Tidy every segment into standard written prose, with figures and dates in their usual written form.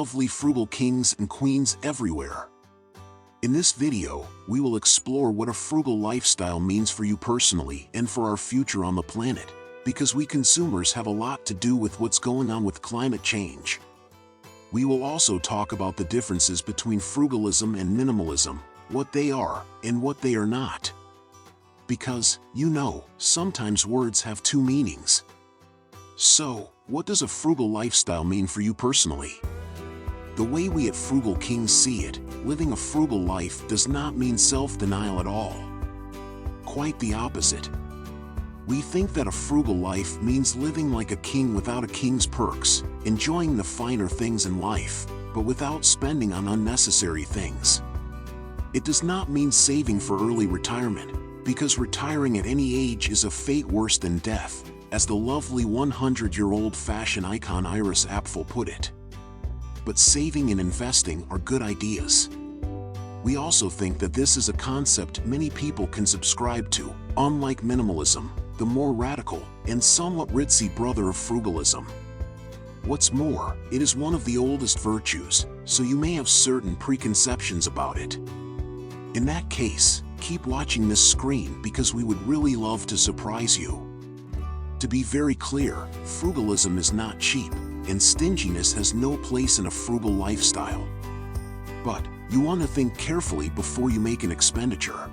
lovely frugal kings and queens everywhere. In this video, we will explore what a frugal lifestyle means for you personally and for our future on the planet, because we consumers have a lot to do with what's going on with climate change. We will also talk about the differences between frugalism and minimalism, what they are and what they are not. Because, sometimes words have two meanings. So, what does a frugal lifestyle mean for you personally? The way we at Frugal Kings see it, living a frugal life does not mean self-denial at all. Quite the opposite. We think that a frugal life means living like a king without a king's perks, enjoying the finer things in life, but without spending on unnecessary things. It does not mean saving for early retirement, because retiring at any age is a fate worse than death, as the lovely 100-year-old fashion icon Iris Apfel put it. But saving and investing are good ideas. We also think that this is a concept many people can subscribe to, unlike minimalism, the more radical and somewhat ritzy brother of frugalism. What's more, it is one of the oldest virtues, so you may have certain preconceptions about it. In that case, keep watching this screen because we would really love to surprise you. To be very clear, frugalism is not cheap, and stinginess has no place in a frugal lifestyle. But you want to think carefully before you make an expenditure.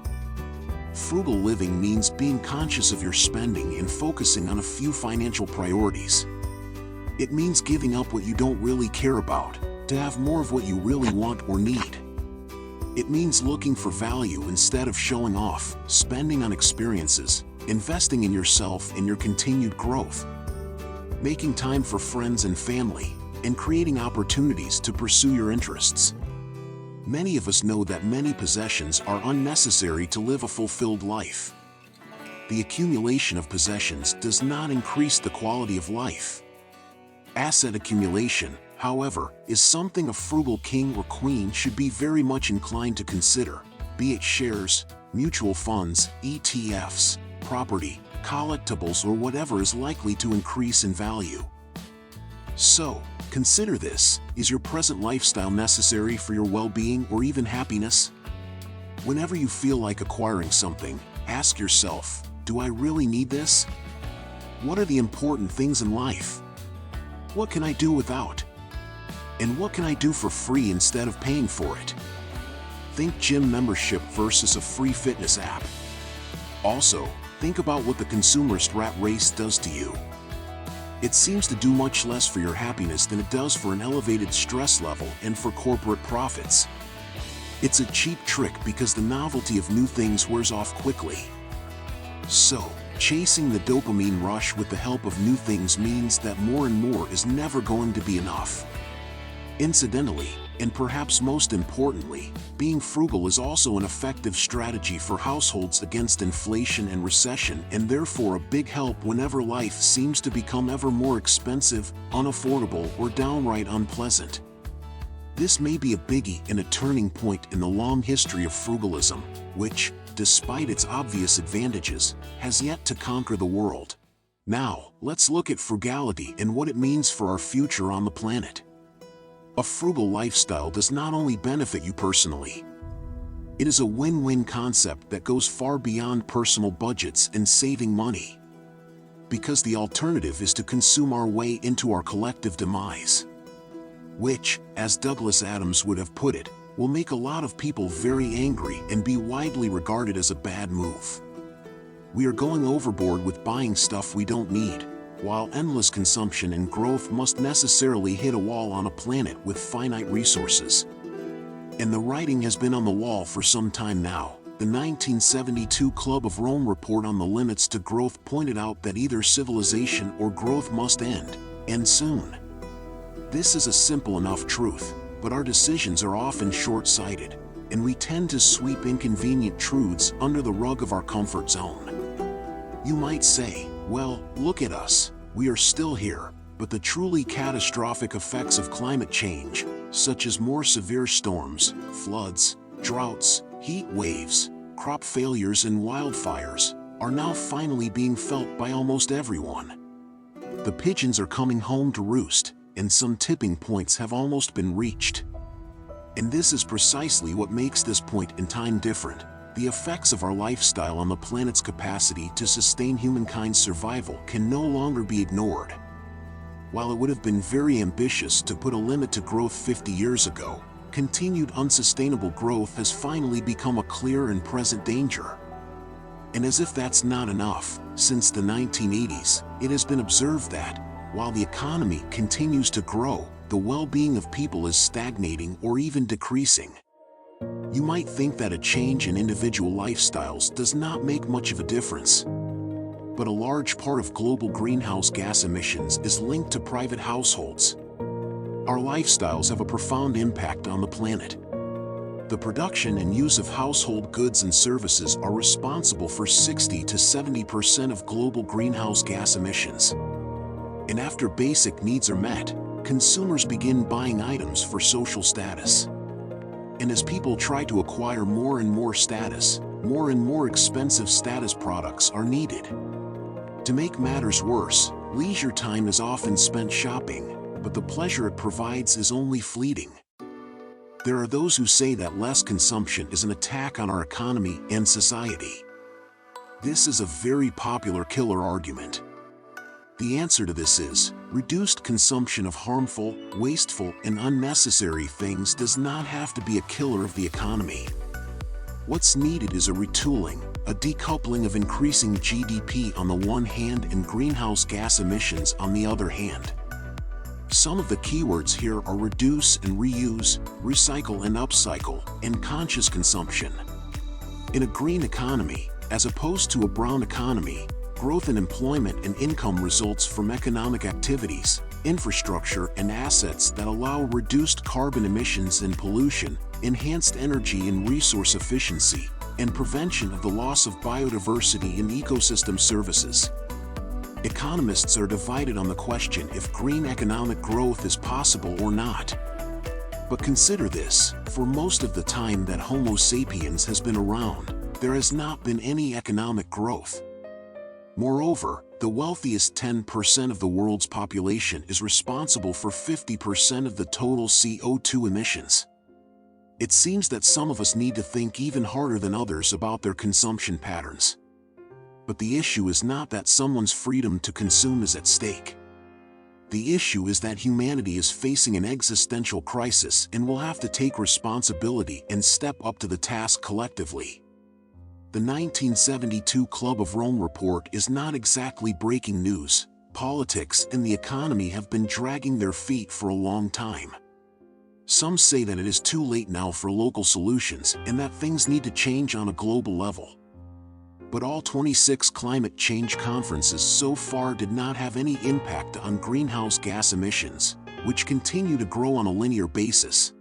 Frugal living means being conscious of your spending and focusing on a few financial priorities. It means giving up what you don't really care about, to have more of what you really want or need. It means looking for value instead of showing off, spending on experiences, investing in yourself and your continued growth, making time for friends and family, and creating opportunities to pursue your interests. Many of us know that many possessions are unnecessary to live a fulfilled life. The accumulation of possessions does not increase the quality of life. Asset accumulation, however, is something a frugal king or queen should be very much inclined to consider, be it shares, mutual funds, ETFs, property, collectibles, or whatever is likely to increase in value. So, consider this: is your present lifestyle necessary for your well-being or even happiness? Whenever you feel like acquiring something, ask yourself, do I really need this? What are the important things in life? What can I do without? And what can I do for free instead of paying for it? Think gym membership versus a free fitness app. Also, think about what the consumerist rat race does to you. It seems to do much less for your happiness than it does for an elevated stress level and for corporate profits. It's a cheap trick because the novelty of new things wears off quickly. So, chasing the dopamine rush with the help of new things means that more and more is never going to be enough. Incidentally, and perhaps most importantly, being frugal is also an effective strategy for households against inflation and recession, and therefore a big help whenever life seems to become ever more expensive, unaffordable, or downright unpleasant. This may be a biggie and a turning point in the long history of frugalism, which, despite its obvious advantages, has yet to conquer the world. Now, let's look at frugality and what it means for our future on the planet. A frugal lifestyle does not only benefit you personally. It is a win-win concept that goes far beyond personal budgets and saving money. Because the alternative is to consume our way into our collective demise. Which, as Douglas Adams would have put it, will make a lot of people very angry and be widely regarded as a bad move. We are going overboard with buying stuff we don't need, while endless consumption and growth must necessarily hit a wall on a planet with finite resources. And the writing has been on the wall for some time now. The 1972 Club of Rome report on the limits to growth pointed out that either civilization or growth must end, and soon. This is a simple enough truth, but our decisions are often short-sighted, and we tend to sweep inconvenient truths under the rug of our comfort zone. You might say, well, look at us, we are still here, but the truly catastrophic effects of climate change, such as more severe storms, floods, droughts, heat waves, crop failures and wildfires, are now finally being felt by almost everyone. The pigeons are coming home to roost, and some tipping points have almost been reached. And this is precisely what makes this point in time different. The effects of our lifestyle on the planet's capacity to sustain humankind's survival can no longer be ignored. While it would have been very ambitious to put a limit to growth 50 years ago, continued unsustainable growth has finally become a clear and present danger. And as if that's not enough, since the 1980s, it has been observed that, while the economy continues to grow, the well-being of people is stagnating or even decreasing. You might think that a change in individual lifestyles does not make much of a difference. But a large part of global greenhouse gas emissions is linked to private households. Our lifestyles have a profound impact on the planet. The production and use of household goods and services are responsible for 60 to 70% of global greenhouse gas emissions. And after basic needs are met, consumers begin buying items for social status. And as people try to acquire more and more status, more and more expensive status products are needed. To make matters worse, leisure time is often spent shopping, but the pleasure it provides is only fleeting. There are those who say that less consumption is an attack on our economy and society. This is a very popular killer argument. The answer to this is, reduced consumption of harmful, wasteful, and unnecessary things does not have to be a killer of the economy. What's needed is a retooling, a decoupling of increasing GDP on the one hand and greenhouse gas emissions on the other hand. Some of the keywords here are reduce and reuse, recycle and upcycle, and conscious consumption. In a green economy, as opposed to a brown economy, growth in employment and income results from economic activities, infrastructure, and assets that allow reduced carbon emissions and pollution, enhanced energy and resource efficiency, and prevention of the loss of biodiversity and ecosystem services. Economists are divided on the question if green economic growth is possible or not. But consider this, for most of the time that Homo sapiens has been around, there has not been any economic growth. Moreover, the wealthiest 10% of the world's population is responsible for 50% of the total CO2 emissions. It seems that some of us need to think even harder than others about their consumption patterns. But the issue is not that someone's freedom to consume is at stake. The issue is that humanity is facing an existential crisis and will have to take responsibility and step up to the task collectively. The 1972 Club of Rome report is not exactly breaking news. Politics and the economy have been dragging their feet for a long time. Some say that it is too late now for local solutions and that things need to change on a global level. But all 26 climate change conferences so far did not have any impact on greenhouse gas emissions, which continue to grow on a linear basis.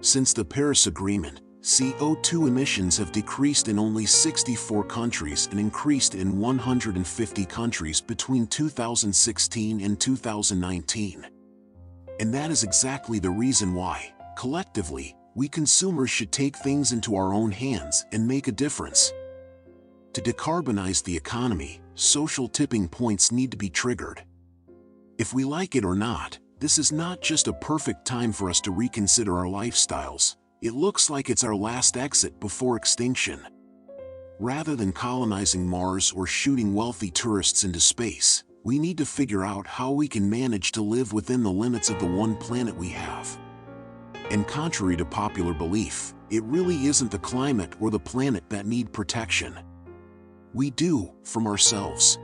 Since the Paris Agreement, CO2 emissions have decreased in only 64 countries and increased in 150 countries between 2016 and 2019. And that is exactly the reason why, collectively, we consumers should take things into our own hands and make a difference. To decarbonize the economy, social tipping points need to be triggered. If we like it or not, this is not just a perfect time for us to reconsider our lifestyles. It looks like it's our last exit before extinction. Rather than colonizing Mars or shooting wealthy tourists into space, we need to figure out how we can manage to live within the limits of the one planet we have. And contrary to popular belief, it really isn't the climate or the planet that need protection. We do, from ourselves.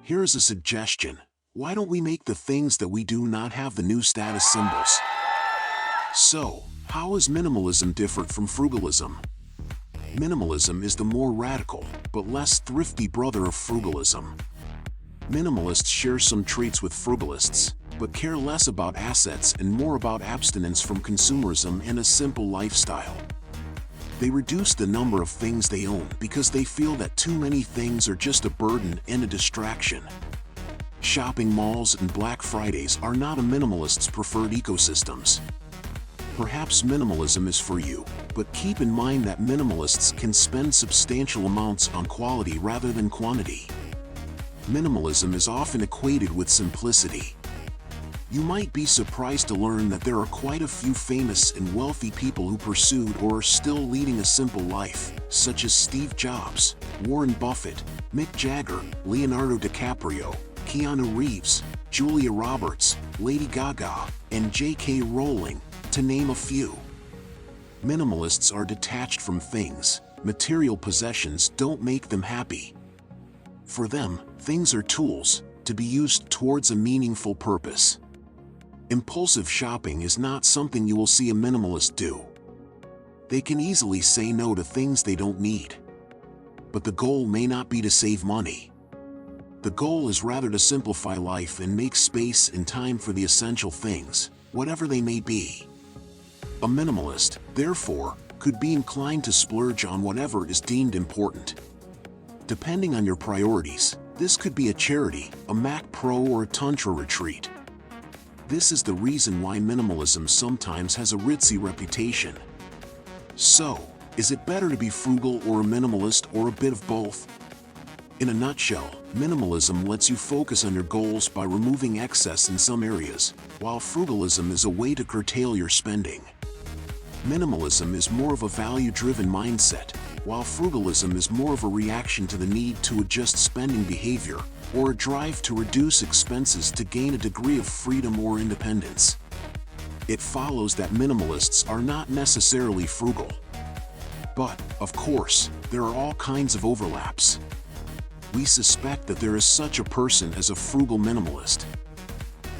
Here's a suggestion. Why don't we make the things that we do not have the new status symbols? So, how is minimalism different from frugalism? Minimalism is the more radical, but less thrifty brother of frugalism. Minimalists share some traits with frugalists, but care less about assets and more about abstinence from consumerism and a simple lifestyle. They reduce the number of things they own because they feel that too many things are just a burden and a distraction. Shopping malls and Black Fridays are not a minimalist's preferred ecosystems. Perhaps minimalism is for you, but keep in mind that minimalists can spend substantial amounts on quality rather than quantity. Minimalism is often equated with simplicity. You might be surprised to learn that there are quite a few famous and wealthy people who pursued or are still leading a simple life, such as Steve Jobs, Warren Buffett, Mick Jagger, Leonardo DiCaprio, Keanu Reeves, Julia Roberts, Lady Gaga, and J.K. Rowling, to name a few. Minimalists are detached from things. Material possessions don't make them happy. For them, things are tools to be used towards a meaningful purpose. Impulsive shopping is not something you will see a minimalist do. They can easily say no to things they don't need. But the goal may not be to save money. The goal is rather to simplify life and make space and time for the essential things, whatever they may be. A minimalist, therefore, could be inclined to splurge on whatever is deemed important. Depending on your priorities, this could be a charity, a Mac Pro, or a Tantra retreat. This is the reason why minimalism sometimes has a ritzy reputation. So, is it better to be frugal or a minimalist, or a bit of both? In a nutshell, minimalism lets you focus on your goals by removing excess in some areas, while frugalism is a way to curtail your spending. Minimalism is more of a value-driven mindset, while frugalism is more of a reaction to the need to adjust spending behavior, or a drive to reduce expenses to gain a degree of freedom or independence. It follows that minimalists are not necessarily frugal. But, of course, there are all kinds of overlaps. We suspect that there is such a person as a frugal minimalist.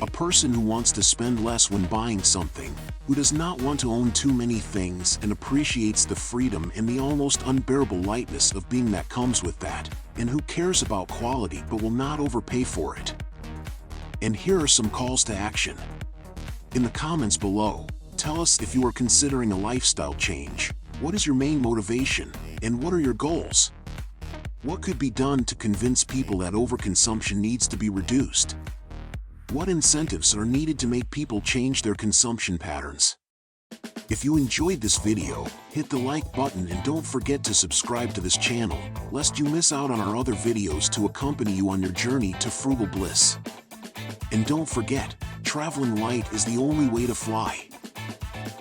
A person who wants to spend less when buying something, who does not want to own too many things and appreciates the freedom and the almost unbearable lightness of being that comes with that, and who cares about quality but will not overpay for it. And here are some calls to action. In the comments below, tell us if you are considering a lifestyle change, what is your main motivation, and what are your goals? What could be done to convince people that overconsumption needs to be reduced? What incentives are needed to make people change their consumption patterns? If you enjoyed this video, hit the like button and don't forget to subscribe to this channel, lest you miss out on our other videos to accompany you on your journey to frugal bliss. And don't forget, traveling light is the only way to fly.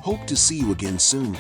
Hope to see you again soon.